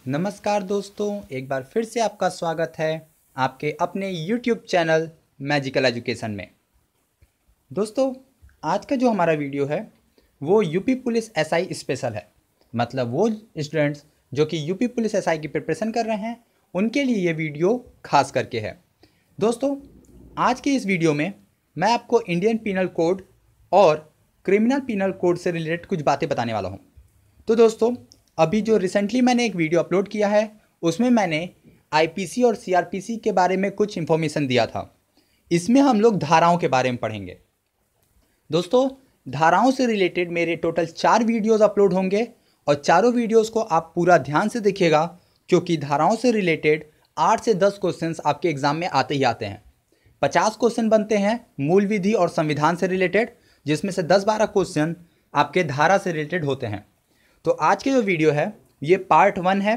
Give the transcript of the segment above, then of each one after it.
नमस्कार दोस्तों, एक बार फिर से आपका स्वागत है आपके अपने YouTube चैनल मैजिकल एजुकेशन में। दोस्तों, आज का जो हमारा वीडियो है वो यूपी पुलिस एसआई स्पेशल है। मतलब वो स्टूडेंट्स जो कि यूपी पुलिस एसआई की प्रिपरेशन कर रहे हैं उनके लिए ये वीडियो खास करके है। दोस्तों, आज की इस वीडियो में मैं आपको इंडियन पीनल कोड और क्रिमिनल पीनल कोड से रिलेटेड कुछ बातें बताने वाला हूँ। तो दोस्तों, अभी जो रिसेंटली मैंने एक वीडियो अपलोड किया है उसमें मैंने आईपीसी और सीआरपीसी के बारे में कुछ इन्फॉर्मेशन दिया था। इसमें हम लोग धाराओं के बारे में पढ़ेंगे। दोस्तों, धाराओं से रिलेटेड मेरे टोटल 4 वीडियोस अपलोड होंगे और चारों वीडियोस को आप पूरा ध्यान से देखिएगा, क्योंकि धाराओं से रिलेटेड 8 से 10 क्वेश्चंस आपके एग्जाम में आते ही आते हैं। 50 क्वेश्चन बनते हैं मूल विधि और संविधान से रिलेटेड, जिसमें से 10-12 क्वेश्चन आपके धारा से रिलेटेड होते हैं। तो आज के जो वीडियो है ये पार्ट 1 है।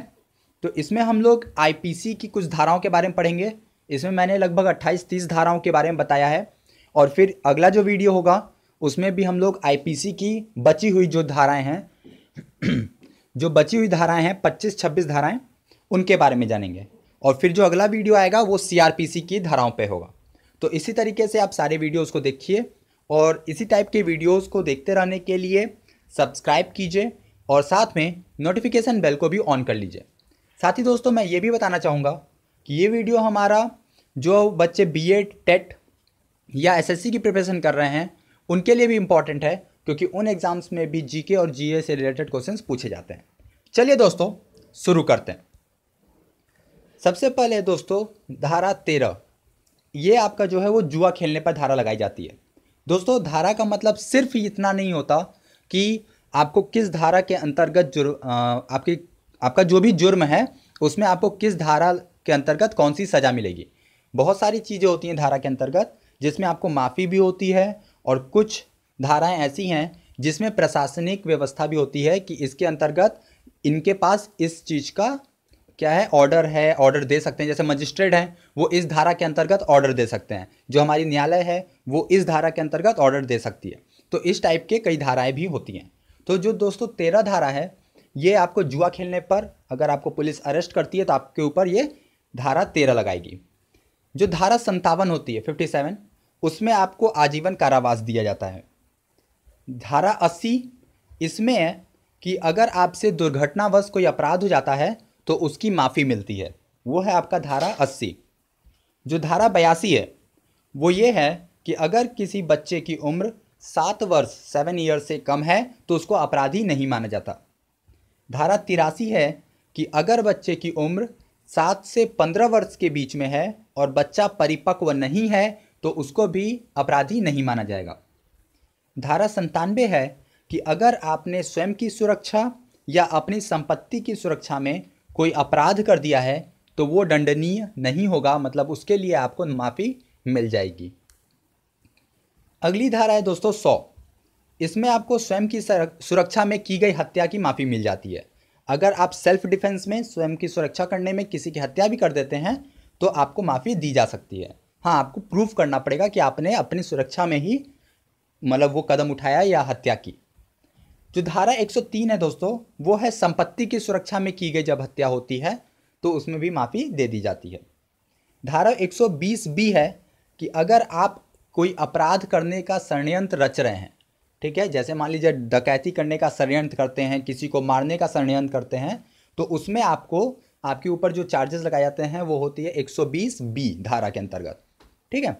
तो इसमें हम लोग आईपीसी की कुछ धाराओं के बारे में पढ़ेंगे। इसमें मैंने लगभग 28-30 धाराओं के बारे में बताया है। और फिर अगला जो वीडियो होगा उसमें भी हम लोग आईपीसी की बची हुई जो धाराएं हैं जो बची हुई धाराएं हैं 25-26 धाराएं, उनके बारे में जानेंगे। और फिर जो अगला वीडियो आएगा वो सीआरपीसी की धाराओं पे होगा। तो इसी तरीके से आप सारे वीडियोस को देखिए और इसी टाइप के वीडियोस को देखते रहने के लिए सब्सक्राइब कीजिए और साथ में नोटिफिकेशन बेल को भी ऑन कर लीजिए। साथ ही दोस्तों, मैं ये भी बताना चाहूँगा कि ये वीडियो हमारा जो बच्चे बीएड, टेट या एसएससी की प्रिपरेशन कर रहे हैं उनके लिए भी इम्पॉर्टेंट है, क्योंकि उन एग्जाम्स में भी जीके और जीए से रिलेटेड क्वेश्चंस पूछे जाते हैं। चलिए दोस्तों, शुरू करते हैं। सबसे पहले दोस्तों, धारा 13, ये आपका जो है वो जुआ खेलने पर धारा लगाई जाती है। दोस्तों, धारा का मतलब सिर्फ इतना नहीं होता कि आपको किस धारा के अंतर्गत आपका जो भी जुर्म है उसमें आपको किस धारा के अंतर्गत कौन सी सज़ा मिलेगी। बहुत सारी चीज़ें होती हैं धारा के अंतर्गत, जिसमें आपको माफ़ी भी होती है और कुछ धाराएं ऐसी हैं जिसमें प्रशासनिक व्यवस्था भी होती है कि इसके अंतर्गत इनके पास इस चीज़ का क्या है, ऑर्डर है, ऑर्डर दे सकते हैं। जैसे मजिस्ट्रेट हैं, वो इस धारा के अंतर्गत ऑर्डर दे सकते हैं। जो हमारी न्यायालय है वो इस धारा के अंतर्गत ऑर्डर दे सकती है। तो इस टाइप के कई धाराएं भी होती हैं। तो जो दोस्तों 13 धारा है, ये आपको जुआ खेलने पर अगर आपको पुलिस अरेस्ट करती है तो आपके ऊपर ये धारा 13 लगाएगी। जो धारा 57 होती है 57, उसमें आपको आजीवन कारावास दिया जाता है। धारा 80, इसमें है कि अगर आपसे दुर्घटनावश कोई अपराध हो जाता है तो उसकी माफ़ी मिलती है, वो है आपका धारा 80। जो धारा 82 है वो ये है कि अगर किसी बच्चे की उम्र 7 वर्ष 7 ईयर से कम है तो उसको अपराधी नहीं माना जाता। धारा 83 है कि अगर बच्चे की उम्र 7 से 15 वर्ष के बीच में है और बच्चा परिपक्व नहीं है तो उसको भी अपराधी नहीं माना जाएगा। धारा 97 है कि अगर आपने स्वयं की सुरक्षा या अपनी संपत्ति की सुरक्षा में कोई अपराध कर दिया है तो वो दंडनीय नहीं होगा, मतलब उसके लिए आपको माफ़ी मिल जाएगी। अगली धारा है दोस्तों 100, इसमें आपको स्वयं की सुरक्षा में की गई हत्या की माफ़ी मिल जाती है। अगर आप सेल्फ डिफेंस में स्वयं की सुरक्षा करने में किसी की हत्या भी कर देते हैं तो आपको माफ़ी दी जा सकती है। हाँ, आपको प्रूफ करना पड़ेगा कि आपने अपनी सुरक्षा में ही मतलब वो कदम उठाया या हत्या की। जो धारा 103 है दोस्तों, वो है संपत्ति की सुरक्षा में की गई जब हत्या होती है तो उसमें भी माफ़ी दे दी जाती है। धारा 120 बी है कि अगर आप कोई अपराध करने का षड्यंत्र रच रहे हैं, ठीक है, जैसे मान लीजिए डकैती करने का षड्यंत्र करते हैं, किसी को मारने का षड्यंत्र करते हैं, तो उसमें आपके ऊपर जो चार्जेस लगाए जाते हैं वो होती है 120 बी धारा के अंतर्गत। ठीक है।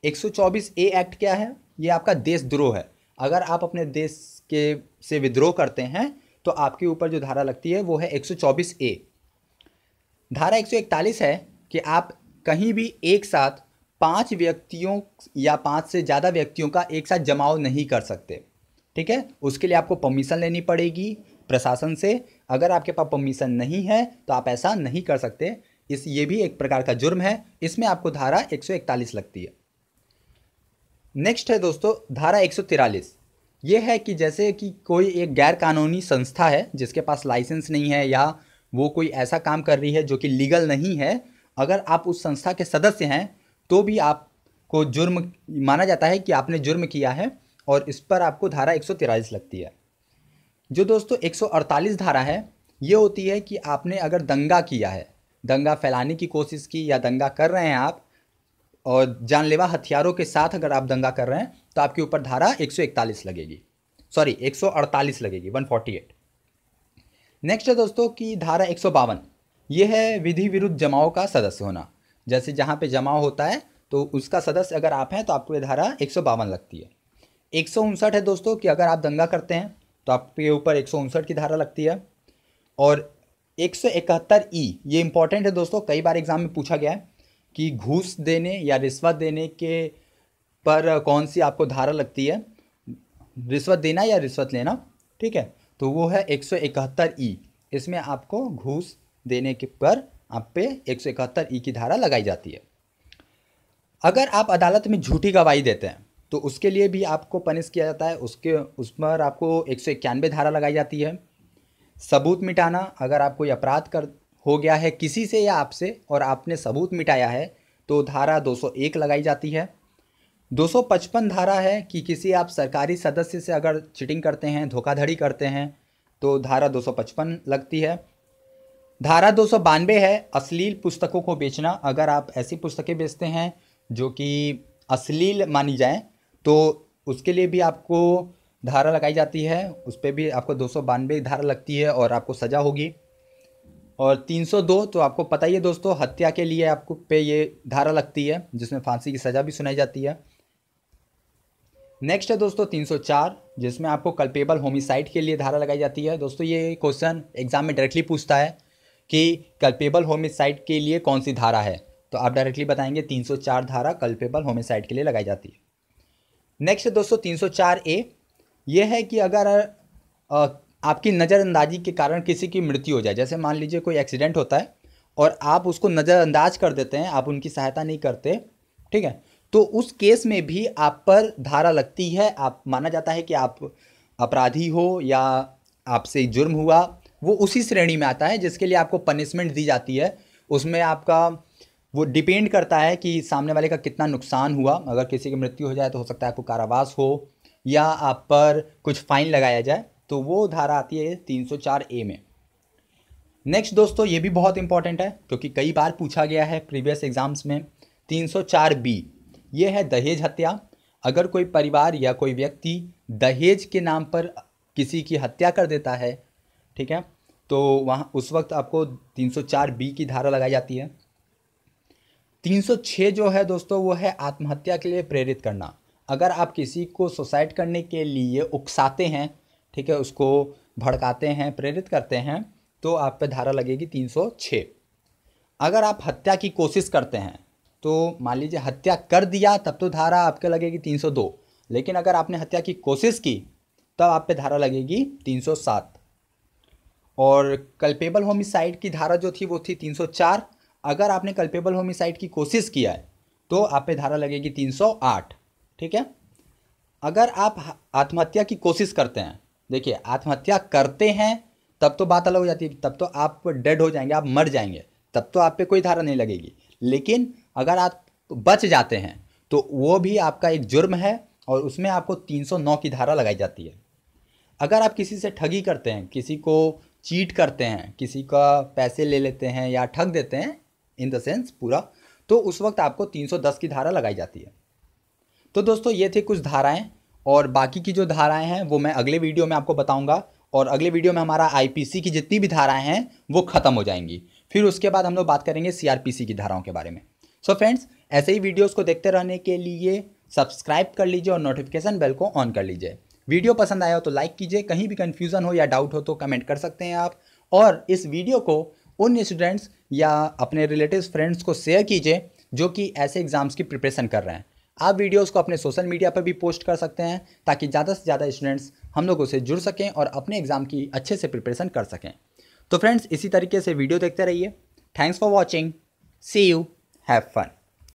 124 ए एक्ट क्या है? ये आपका देशद्रोह है। अगर आप अपने देश के से विद्रोह करते हैं तो आपके ऊपर जो धारा लगती है वो है 124 ए। धारा 141 है कि आप कहीं भी एक साथ 5 व्यक्तियों या 5 से ज़्यादा व्यक्तियों का एक साथ जमाव नहीं कर सकते। ठीक है, उसके लिए आपको परमिशन लेनी पड़ेगी प्रशासन से। अगर आपके पास परमिशन नहीं है तो आप ऐसा नहीं कर सकते। ये भी एक प्रकार का जुर्म है, इसमें आपको धारा 141 लगती है। नेक्स्ट है दोस्तों धारा 143। ये है कि जैसे कि कोई एक गैर कानूनी संस्था है जिसके पास लाइसेंस नहीं है या वो कोई ऐसा काम कर रही है जो कि लीगल नहीं है, अगर आप उस संस्था के सदस्य हैं तो भी आपको जुर्म माना जाता है कि आपने जुर्म किया है और इस पर आपको धारा 143 लगती है। जो दोस्तों 148 धारा है ये होती है कि आपने अगर दंगा किया है, दंगा फैलाने की कोशिश की या दंगा कर रहे हैं आप, और जानलेवा हथियारों के साथ अगर आप दंगा कर रहे हैं तो आपके ऊपर धारा 141 लगेगी, सॉरी 148 लगेगी, 148। नेक्स्ट है दोस्तों कि धारा 152, ये है विधि विरुद्ध जमाव का सदस्य होना। जैसे जहाँ पे जमाव होता है तो उसका सदस्य अगर आप हैं तो आपको ये धारा 152 लगती है। 159 है दोस्तों कि अगर आप दंगा करते हैं तो आपके ऊपर 159 की धारा लगती है। और 171 ये इंपॉर्टेंट है दोस्तों, कई बार एग्जाम में पूछा गया है कि घूस देने या रिश्वत देने के पर कौन सी आपको धारा लगती है, रिश्वत देना या रिश्वत लेना, ठीक है, तो वो है 171 इसमें आपको घूस देने के पर आप पे 171 की धारा लगाई जाती है। अगर आप अदालत में झूठी गवाही देते हैं तो उसके लिए भी आपको पनिश किया जाता है, उस पर आपको 191 धारा लगाई जाती है। सबूत मिटाना, अगर आप कोई अपराध कर हो गया है किसी से या आपसे और आपने सबूत मिटाया है तो धारा 201 लगाई जाती है। 255 धारा है कि किसी आप सरकारी सदस्य से अगर चीटिंग करते हैं, धोखाधड़ी करते हैं तो धारा 255 लगती है। धारा 292 है अश्लील पुस्तकों को बेचना, अगर आप ऐसी पुस्तकें बेचते हैं जो कि अश्लील मानी जाए तो उसके लिए भी आपको धारा लगाई जाती है, उस पर भी आपको 292 धारा लगती है और आपको सज़ा होगी। और 302 तो आपको पता ही है दोस्तों, हत्या के लिए आपको पे ये धारा लगती है जिसमें फांसी की सज़ा भी सुनाई जाती है। नेक्स्ट है दोस्तों 304 जिसमें आपको कल्पेबल होमिसाइड के लिए धारा लगाई जाती है। दोस्तों ये क्वेश्चन एग्जाम में डायरेक्टली पूछता है कि कल्पेबल होमिसाइड के लिए कौन सी धारा है, तो आप डायरेक्टली बताएंगे 304 धारा कल्पेबल होमिसाइड के लिए लगाई जाती है। नेक्स्ट है दोस्तों 304A, ये है कि अगर आपकी नज़रअंदाजी के कारण किसी की मृत्यु हो जाए, जैसे मान लीजिए कोई एक्सीडेंट होता है और आप उसको नज़रअंदाज कर देते हैं, आप उनकी सहायता नहीं करते, ठीक है, तो उस केस में भी आप पर धारा लगती है। आप माना जाता है कि आप अपराधी हो या आपसे जुर्म हुआ, वो उसी श्रेणी में आता है जिसके लिए आपको पनिशमेंट दी जाती है। उसमें आपका वो डिपेंड करता है कि सामने वाले का कितना नुकसान हुआ। अगर किसी की मृत्यु हो जाए तो हो सकता है आपको कारावास हो या आप पर कुछ फाइन लगाया जाए, तो वो धारा आती है 304A में। नेक्स्ट दोस्तों ये भी बहुत इंपॉर्टेंट है क्योंकि कई बार पूछा गया है प्रीवियस एग्जाम्स में, 304B, ये है दहेज हत्या। अगर कोई परिवार या कोई व्यक्ति दहेज के नाम पर किसी की हत्या कर देता है, ठीक है, तो वहाँ उस वक्त आपको 304B की धारा लगाई जाती है। 306 जो है दोस्तों वो है आत्महत्या के लिए प्रेरित करना। अगर आप किसी को सुसाइड करने के लिए उकसाते हैं, ठीक है, उसको भड़काते हैं, प्रेरित करते हैं, तो आप पे धारा लगेगी 306। अगर आप हत्या की कोशिश करते हैं तो मान लीजिए हत्या कर दिया तब तो धारा आपके लगेगी 302, लेकिन अगर आपने हत्या की कोशिश की तब आप पे धारा लगेगी 307। और कल्पेबल होमिसाइड की धारा जो थी वो थी 304। अगर आपने कल्पेबल होमिसाइड की कोशिश किया है तो आप पे धारा लगेगी 308, ठीक है। अगर आप आत्महत्या की कोशिश करते हैं, देखिए आत्महत्या करते हैं तब तो बात अलग हो जाती है, तब तो आप डेड हो जाएंगे, आप मर जाएंगे, तब तो आप पे कोई धारा नहीं लगेगी। लेकिन अगर आप बच जाते हैं तो वो भी आपका एक जुर्म है और उसमें आपको 309 की धारा लगाई जाती है। अगर आप किसी से ठगी करते हैं, किसी को चीट करते हैं, किसी का पैसे ले लेते हैं या ठग देते हैं इन द सेंस पूरा, तो उस वक्त आपको 310 की धारा लगाई जाती है। तो दोस्तों ये थे कुछ धाराएं, और बाकी की जो धाराएं हैं वो मैं अगले वीडियो में आपको बताऊंगा, और अगले वीडियो में हमारा आईपीसी की जितनी भी धाराएं हैं वो ख़त्म हो जाएंगी। फिर उसके बाद हम लोग बात करेंगे सीआरपीसी की धाराओं के बारे में। सो फ्रेंड्स, ऐसे ही वीडियोस को देखते रहने के लिए सब्सक्राइब कर लीजिए और नोटिफिकेशन बेल को ऑन कर लीजिए। वीडियो पसंद आया हो तो लाइक कीजिए, कहीं भी कन्फ्यूज़न हो या डाउट हो तो कमेंट कर सकते हैं आप, और इस वीडियो को उन स्टूडेंट्स या अपने रिलेटिव्स फ्रेंड्स को शेयर कीजिए जो कि ऐसे एग्ज़ाम्स की प्रिपरेशन कर रहे हैं। आप वीडियोस को अपने सोशल मीडिया पर भी पोस्ट कर सकते हैं ताकि ज़्यादा से ज़्यादा स्टूडेंट्स हम लोगों से जुड़ सकें और अपने एग्ज़ाम की अच्छे से प्रिपरेशन कर सकें। तो फ्रेंड्स, इसी तरीके से वीडियो देखते रहिए। Thanks for watching, see you, have fun.